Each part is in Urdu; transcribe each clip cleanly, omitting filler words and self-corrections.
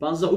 15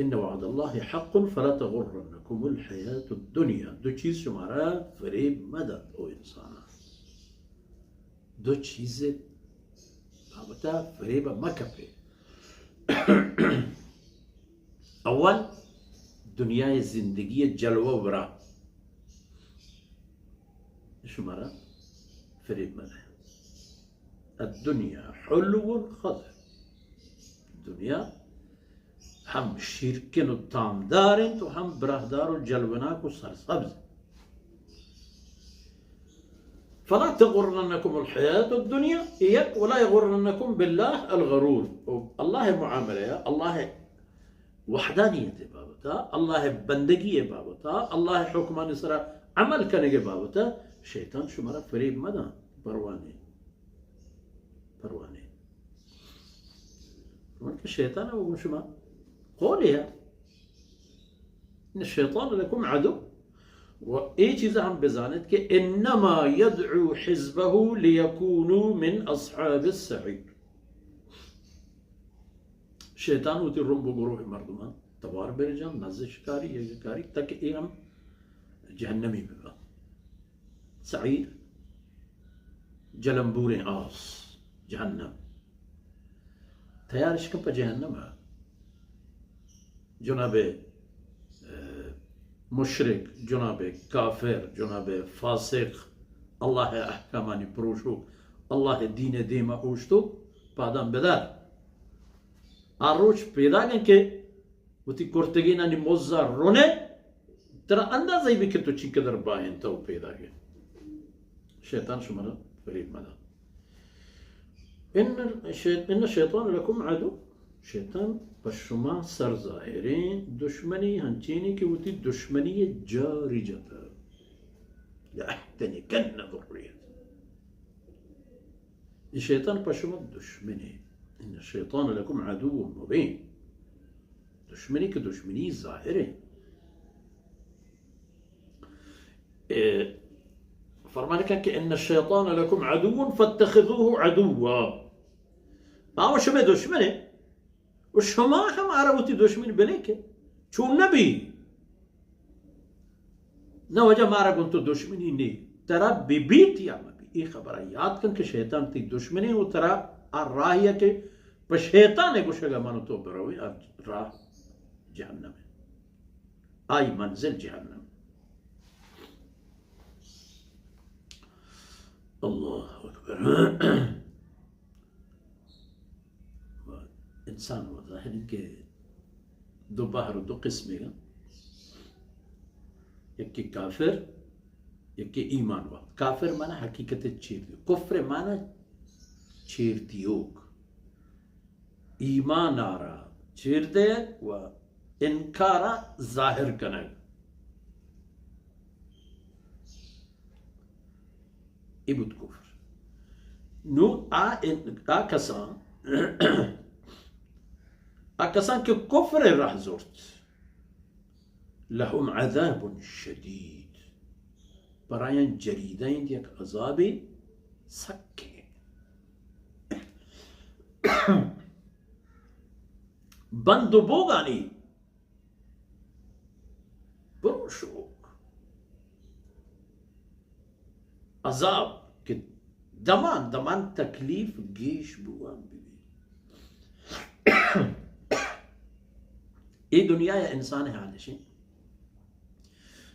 إن وعد الله حق فلا تغرنكم الحياة الدنيا دو چیز شمارا فریب مدد او انسان دو چیز بابتا فریب مکپے اول دنیا زندگی جلوہ ورا شمارا فریب مدد الدنيا حلو خضر الدنيا هم شیرکن و تامدارن تو هم برهدار و جلوناک و سرسبز فلا تغرنكم الحياة الدنيا إياك ولا يغرنكم بالله الغرور الله معاملة الله وحدانية بابتا الله بندگی بابتا الله حکمان سرا عمل کنگی بابتا شیطان شمارا فریب مدن پروانه الشيطان أقول شما قولها إن الشيطان لكم عدو وإيش إذا هم بزانت إنما يدعو حزبه ليكونوا من أصحاب السعير الشيطان وتي الرمبو بروح مردمان توار برجان نزل شكاري يشكاري تك إيهم جهنمي ببا سعير جلنبوري آس جهنم تيارش كم جهنم جناب مشرك جناب كافر جناب فاسق الله احكاماني بروشو الله دين ديما اوشتو پادام بدار آروش پیدا گن که وتی کرتگینا نی موزا رونه ترا اندازه بی که تو چی قدر باین تو پیدا گن شیطان شما فریب مدد إن الشيطان لكم عدو شيطان بشما سر ظاهرين دشمني هنچيني كي وتي دشمنية جارجة لأحتنكن ذرية الشيطان بشما دشمني إن الشيطان لكم عدو مبين دشمني كدشمني ظاهرين فرمانك كأن الشيطان لكم عدو فاتخذوه عدوا ما شما دشمنه وشما هم عربتي دشمن بليك شو النبي نوجه ما كنت دشمني ني ترى ببيت يا مبي اي خبريات كان كشيطان تي دشمني وترى الراهيه كي بشيطان کو شگا مانو تو بروي راه جهنم اي منزل جهنم الله أكبر إنسان وظاهر إنك دو بحر دو قسمه يكي كافر يكي إيمان وقت كافر مانا حقيقة تشير ديو كفر مانا تشير ديوك إيمان آرا تشير ديك و إنكارا ظاهر كنك إبد كفر نو كسان كسان كفر راح زرت لهم عذاب شديد براين جريدين ديك عذابي سكي بندو بوغاني بروشوك عذاب دمان تكليف جيش بوان ببي اي دنيا يا انسان هذا شيء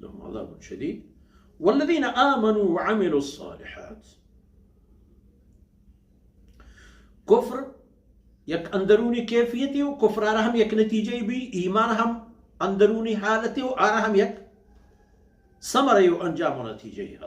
لهم عذاب شديد والذين آمنوا وعملوا الصالحات كفر يك اندروني كيفيتي وكفر هم يك نتيجة بي إيمان هم اندرونی حالتی و آرام یک سمره و انجام و نتیجه هست.